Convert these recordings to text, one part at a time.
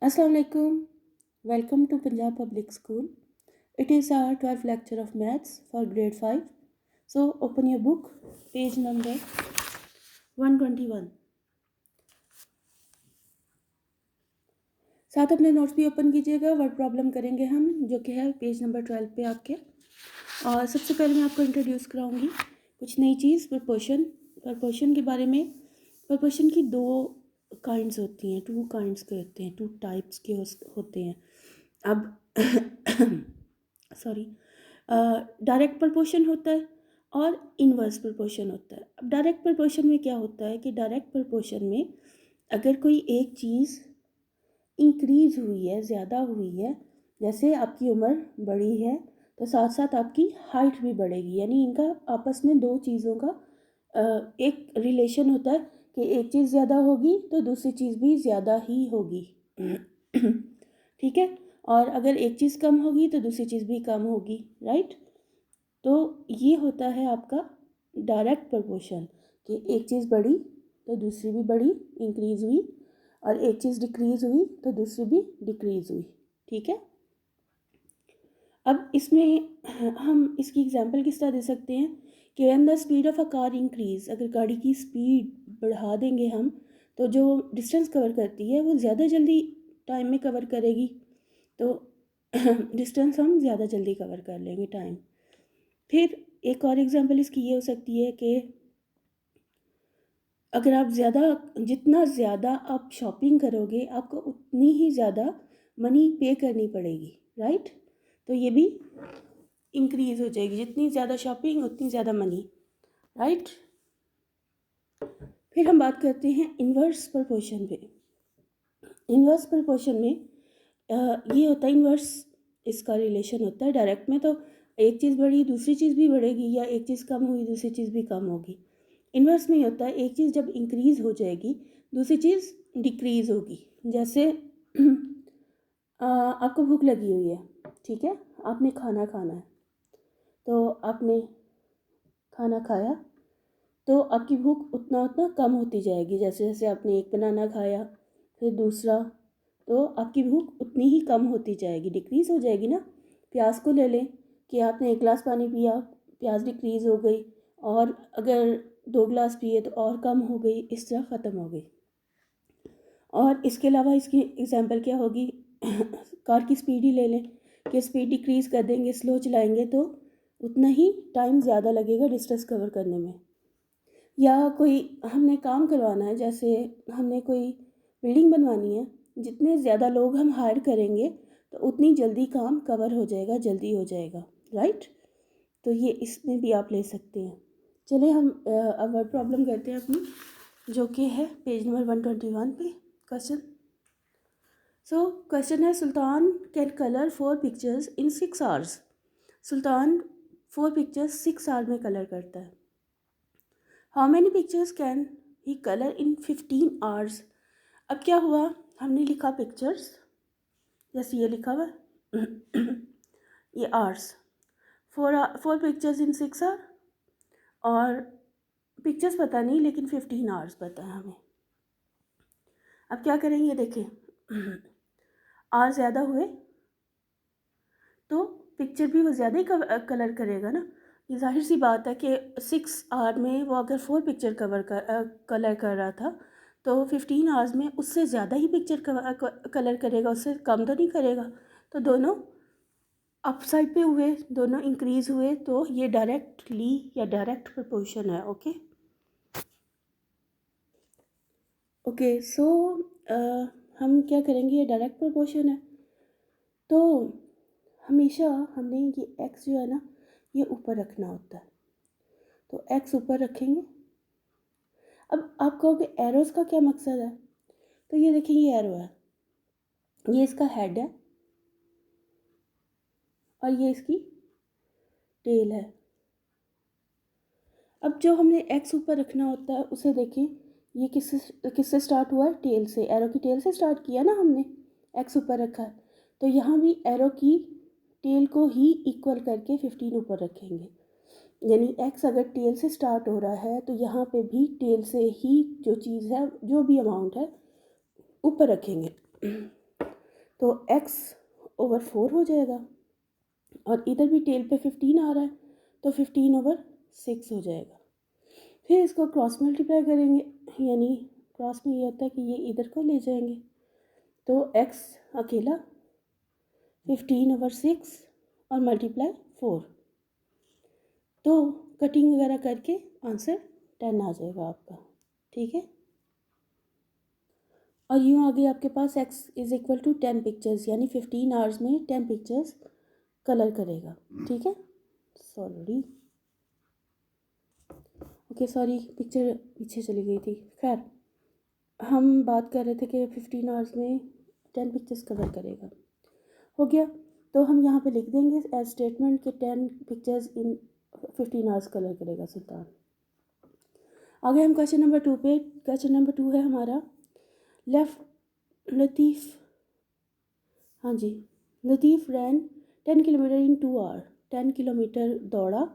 Assalamu alaikum. Welcome to Punjab Public School. It is our 12th lecture of maths for grade 5. So open your book, page number 121. साथ अपने notes भी open कीजिएगा. Word problem करेंगे हम, जो कि है पेज नंबर 12 पे आपके. और सबसे पहले मैं आपको इंट्रोड्यूस कराऊंगी कुछ नई चीज़, प्रपोर्शन के बारे में. प्रपोर्शन की दो काइंड्स होती हैं, टू काइंड्स के होते हैं, टू टाइप्स के होते हैं. अब सॉरी, डायरेक्ट प्रपोर्शन होता है और इन्वर्स प्रपोर्शन होता है. अब डायरेक्ट प्रपोर्शन में क्या होता है कि डायरेक्ट प्रपोर्शन में अगर कोई एक चीज़ इंक्रीज़ हुई है, ज़्यादा हुई है, जैसे आपकी उम्र बढ़ी है तो साथ साथ आपकी हाइट भी बढ़ेगी. यानी इनका आपस में दो चीज़ों का एक रिलेशन होता है कि एक चीज़ ज़्यादा होगी तो दूसरी चीज़ भी ज़्यादा ही होगी. ठीक है. और अगर एक चीज़ कम होगी तो दूसरी चीज़ भी कम होगी. राइट. तो ये होता है आपका डायरेक्ट प्रपोर्शन कि एक चीज़ बढ़ी तो दूसरी भी बढ़ी, इंक्रीज़ हुई, और एक चीज़ डिक्रीज़ हुई तो दूसरी भी डिक्रीज़ हुई. ठीक है. अब इसमें हम इसकी एग्जांपल किस तरह दे सकते हैं कि when the speed of a car increase, अगर गाड़ी की स्पीड बढ़ा देंगे हम तो जो डिस्टेंस कवर करती है वो ज़्यादा जल्दी टाइम में कवर करेगी. तो डिस्टेंस हम ज़्यादा जल्दी कवर कर लेंगे टाइम. फिर एक और एग्जांपल इसकी ये हो सकती है कि अगर आप जितना ज़्यादा आप शॉपिंग करोगे आपको उतनी ही ज़्यादा मनी पे करनी पड़ेगी. राइट. तो ये भी इंक्रीज़ हो जाएगी, जितनी ज़्यादा शॉपिंग उतनी ज़्यादा मनी. राइट. फिर हम बात करते हैं इन्वर्स प्रपोर्शन पे. इन्वर्स प्रपोर्शन में ये होता है, इन्वर्स इसका रिलेशन होता है. डायरेक्ट में तो एक चीज़ बढ़ी दूसरी चीज़ भी बढ़ेगी, या एक चीज़ कम हुई दूसरी चीज़ भी कम होगी. इन्वर्स में ये होता है एक चीज़ जब इंक्रीज़ हो जाएगी दूसरी चीज़ डिक्रीज़ होगी. जैसे आपको भूख लगी हुई है, ठीक है, आपने खाना खाना है, तो आपने खाना खाया तो आपकी भूख उतना उतना कम होती जाएगी. जैसे जैसे आपने एक बनाना खाया फिर दूसरा, तो आपकी भूख उतनी ही कम होती जाएगी, डिक्रीज़ हो जाएगी ना. प्याज को ले लें कि आपने एक गिलास पानी पिया, प्याज डिक्रीज़ हो गई, और अगर 2 गिलास पिए तो और कम हो गई, इस तरह ख़त्म हो गई. और इसके अलावा इसकी एग्जांपल क्या होगी, कार की स्पीड ही ले लें कि स्पीड डिक्रीज़ कर देंगे, स्लो चलाएंगे तो उतना ही टाइम ज़्यादा लगेगा डिस्टेंस कवर करने में. या कोई हमने काम करवाना है, जैसे हमने कोई बिल्डिंग बनवानी है, जितने ज़्यादा लोग हम हायर करेंगे तो उतनी जल्दी काम कवर हो जाएगा, जल्दी हो जाएगा. राइट. तो ये इसमें भी आप ले सकते हैं. चलिए हम अब वर्ड प्रॉब्लम करते हैं अपनी, जो कि है पेज नंबर 121 पे क्वेश्चन. सो क्वेश्चन है, Sultan can colour 4 pictures in 6 hours. Sultan 4 pictures 6 hour में कलर करता है. How many pictures can he colour in 15 hours. अब क्या हुआ, हमने लिखा पिक्चर्स, जैसे ये लिखा हुआ ये आवर्स, 4 पिक्चर्स इन 6 आवर, और पिक्चर्स पता नहीं लेकिन 15 आवर्स पता है हमें. अब क्या करेंगे, देखें आवर ज़्यादा हुए तो पिक्चर भी वो ज़्यादा ही कलर करेगा ना. ये जाहिर सी बात है कि 6 आवर में वो अगर 4 पिक्चर कलर कर रहा था तो 15 आवर्स में उससे ज़्यादा ही पिक्चर कलर करेगा, उससे कम तो नहीं करेगा. तो दोनों अप साइड पे हुए, दोनों इंक्रीज़ हुए, तो ये डायरेक्टली या डायरेक्ट प्रपोर्शन है. Okay okay. सो हम क्या करेंगे, ये डायरेक्ट प्रपोर्शन है तो हमेशा हमने ये एक्स जो है ना ये ऊपर रखना होता है. तो एक्स ऊपर रखेंगे. अब आप कहोगे एरोज़ का क्या मकसद है, तो ये देखिए ये एरो है, ये इसका हेड है और ये इसकी टेल है. अब जो हमने एक्स ऊपर रखना होता है उसे देखें, ये किससे स्टार्ट हुआ है, टेल से. एरो की टेल से स्टार्ट किया ना हमने, एक्स ऊपर रखा है, तो यहाँ भी एरो की टेल को ही इक्वल करके 15 ऊपर रखेंगे. यानी एक्स अगर टेल से स्टार्ट हो रहा है तो यहाँ पे भी टेल से ही जो चीज़ है, जो भी अमाउंट है ऊपर रखेंगे. तो x/4 हो जाएगा, और इधर भी टेल पे 15 आ रहा है तो 15/6 हो जाएगा। फिर इसको क्रॉस मल्टीप्लाई करेंगे, यानी क्रॉस में ये होता है कि ये इधर को ले जाएंगे, तो x अकेला 15/6 और मल्टीप्लाई 4, तो कटिंग वगैरह करके आंसर 10 आ जाएगा आपका। ठीक है, और यूँ आगे आपके पास x = 10 पिक्चर्स, यानी 15 आवर्स में 10 पिक्चर्स कलर करेगा। ठीक है, सॉरी ओके सॉरी पिक्चर पीछे चली गई थी। खैर, हम बात कर रहे थे कि 15 आवर्स में 10 पिक्चर्स कलर करेगा। हो गया, तो हम यहाँ पे लिख देंगे एज स्टेटमेंट कि 10 पिक्चर्स इन 15 आवर्स कलर करेगा सुल्तान। आगे हम क्वेश्चन नंबर 2 पे। क्वेश्चन नंबर 2 है हमारा, लतीफ़, हाँ जी, लतीफ़ रैन 10 किलोमीटर इन 2 आवर, 10 किलोमीटर दौड़ा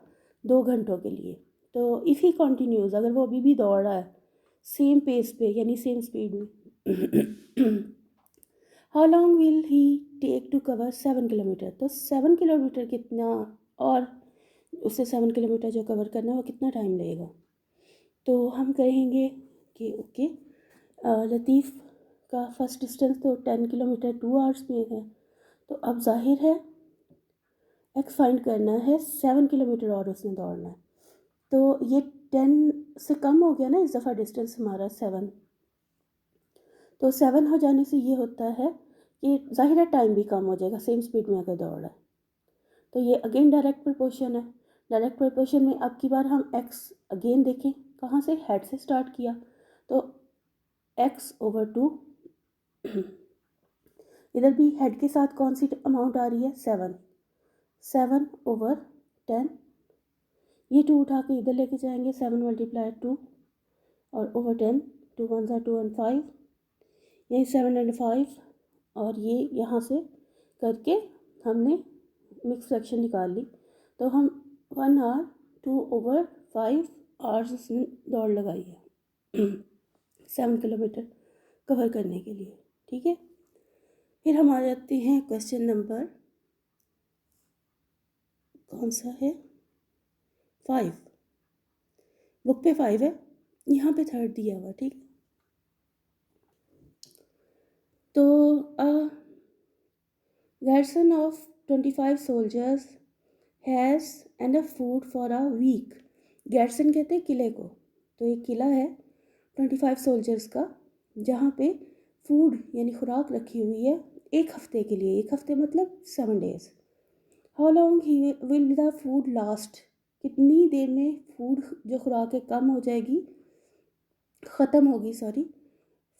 2 घंटों के लिए। तो इफ़ ही कंटिन्यूज, अगर वो अभी भी दौड़ रहा है सेम पेस पे यानी सेम स्पीड में, how long will he take to cover 7 kilometre. तो 7 किलोमीटर कितना, और उससे 7 किलोमीटर जो कवर करना है वो कितना टाइम लगेगा। तो हम कहेंगे कि ओके, लतीफ़ का फर्स्ट डिस्टेंस तो 10 किलोमीटर 2 आवर्स में है, तो अब जाहिर है एक्स फाइंड करना है, 7 किलोमीटर और उसने दौड़ना है। तो ये 10 से कम हो गया ना इस दफ़ा डिस्टेंस हमारा 7, तो 7 हो जाने से ये होता है कि ज़ाहिर है टाइम भी कम हो जाएगा सेम स्पीड में अगर दौड़ रहा है। तो ये अगेन डायरेक्ट प्रोपोर्शन है। डायरेक्ट प्रोपोर्शन में अब की बार हम x अगेन देखें, कहाँ से, हेड से स्टार्ट किया, तो x/2, इधर भी हेड के साथ कौन सी अमाउंट आ रही है, 7/10, ये 2 उठा के इधर लेके जाएंगे, 7 × 2 और ओवर 10, 2 1 2 and 5, यही 7 and 5, और ये यहाँ से करके हमने मिक्स फ्रैक्शन निकाल ली, तो हम 1 आवर 2/5 आवर्स उसने दौड़ लगाई है 7 किलोमीटर कवर करने के लिए। ठीक है, फिर हम आ जाते हैं क्वेश्चन नंबर, कौन सा है, 5, बुक पे 5 है, यहाँ पे 3 दिया हुआ। ठीक, तो garrison of 25 soldiers has enough food for a week। garrison कहते हैं किले को, तो एक किला है 25 सोल्जर्स का, जहाँ पे फूड यानी खुराक रखी हुई है एक हफ्ते के लिए। एक हफ्ते मतलब 7 days. How long he will the food last, कितनी देर में फूड जो खुराक है कम हो जाएगी, ख़त्म होगी, सॉरी,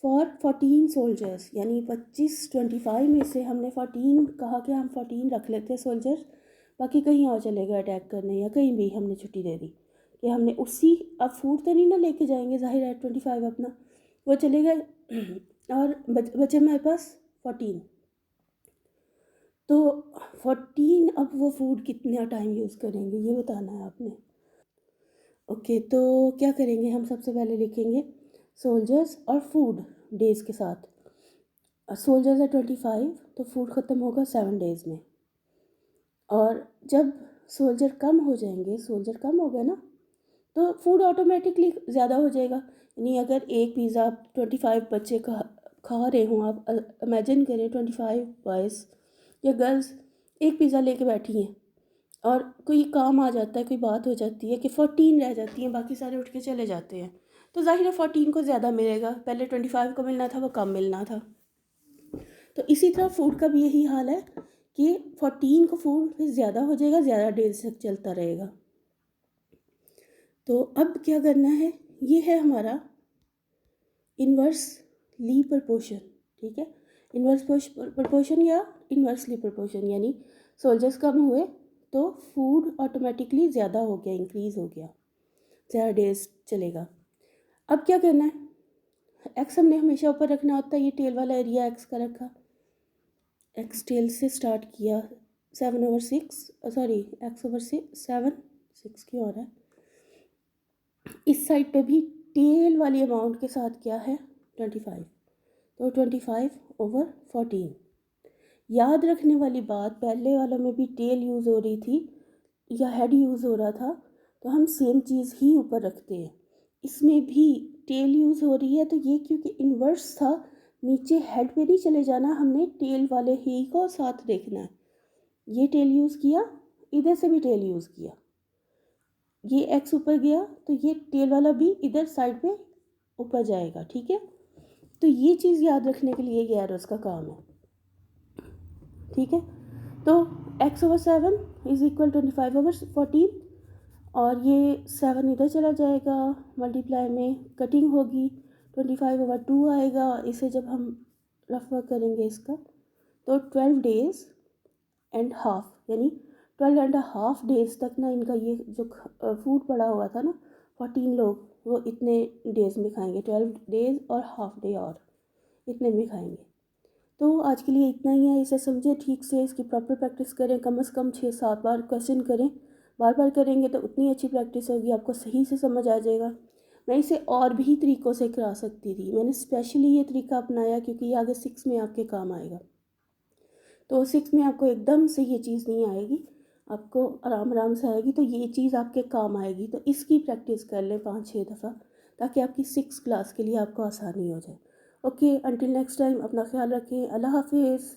फॉर 14 सोल्जर्स, यानी 25 में से हमने 14 कहा कि हम 14 रख लेते हैं सोल्जर्स, बाकी कहीं और चले गए अटैक करने, या कहीं भी हमने छुट्टी दे दी कि हमने उसी, अब फूड तो नहीं ना लेके जाएंगे, जाहिर है 25 अपना वो चले गए और बचे हमारे पास 14। तो 14 अब वो फूड कितना टाइम यूज़ करेंगे ये बताना है आपने। ओके, तो क्या करेंगे हम, सबसे पहले लिखेंगे सोल्जर्स और फूड डेज़ के साथ। सोल्जर्स है 25, तो फूड ख़त्म होगा 7 डेज़ में, और जब सोल्जर कम हो जाएंगे, सोल्जर कम हो गए ना, तो फूड ऑटोमेटिकली ज़्यादा हो जाएगा। यानी अगर एक पिज़्ज़ा 25 बच्चे खा रहे हों, आप इमेजिन करें 25 बॉयज़ या गर्ल्स एक पिज़्ज़ा लेके बैठी हैं, और कोई काम आ जाता है, कोई बात हो जाती है कि 14 रह जाती हैं, बाकी सारे उठ के चले जाते हैं, तो जाहिर है 14 को ज़्यादा मिलेगा, पहले 25 को मिलना था वो कम मिलना था। तो इसी तरह फूड का भी यही हाल है कि 14 को फूड फिर ज़्यादा हो जाएगा, ज़्यादा देर तक चलता रहेगा। तो अब क्या करना है, ये है हमारा इन्वर्सली प्रोपोर्शन। ठीक है, इन्वर्स प्रोपोर्शन या इन्वर्सली प्रोपोर्शन, यानी सोल्जर्स कम हुए तो फूड ऑटोमेटिकली ज़्यादा हो गया, इंक्रीज़ हो गया, ज़्यादा डेज चलेगा। अब क्या करना है, एक्स हमने हमेशा ऊपर रखना होता है, ये टेल वाला एरिया एक्स का रखा, एक्स टेल से स्टार्ट किया, 7/6, सॉरी x/7, 6 क्यों हो रहा है, इस साइड पे भी टेल वाली अमाउंट के साथ क्या है 25, तो 25/14, याद रखने वाली बात, पहले वालों में भी टेल यूज़ हो रही थी या हेड यूज़ हो रहा था, तो हम सेम चीज़ ही ऊपर रखते हैं। इसमें भी टेल यूज़ हो रही है, तो ये क्योंकि इन्वर्स था, नीचे हेड पे नहीं चले जाना, हमने टेल वाले ही को साथ देखना है। ये टेल यूज़ किया, इधर से भी टेल यूज़ किया, ये एक्स ऊपर गया तो ये टेल वाला भी इधर साइड पे ऊपर जाएगा, ठीक है। तो ये चीज़ याद रखने के लिए ये एरोस का काम है, ठीक है। तो x/7 इज इक्वल 25/14, और ये 7 इधर चला जाएगा, मल्टीप्लाई में कटिंग होगी, 25/2 आएगा। इसे जब हम रफ वर्क करेंगे इसका, तो 12 डेज एंड हाफ, यानी 12.5 डेज तक ना इनका ये जो फूड पड़ा हुआ था ना, 14 लोग वो इतने डेज में खाएंगे, 12 डेज और हाफ डे और इतने में खाएंगे। तो आज के लिए इतना ही है। इसे समझें ठीक से, इसकी प्रॉपर प्रैक्टिस करें, कम से कम 6-7 बार क्वेश्चन करें। बार बार करेंगे तो उतनी अच्छी प्रैक्टिस होगी, आपको सही से समझ आ जाएगा। मैं इसे और भी तरीक़ों से करा सकती थी, मैंने स्पेशली ये तरीका अपनाया क्योंकि ये आगे 6 में आपके काम आएगा। तो 6 में आपको एकदम से ये चीज़ नहीं आएगी, आपको आराम आराम से आएगी, तो ये चीज़ आपके काम आएगी। तो इसकी प्रैक्टिस कर लें 5-6 दफ़ा, ताकि आपकी 6 क्लास के लिए आपको आसानी हो जाए। ओके, अंटिल नेक्स्ट टाइम, अपना ख्याल रखें। अल्लाह हाफिज़।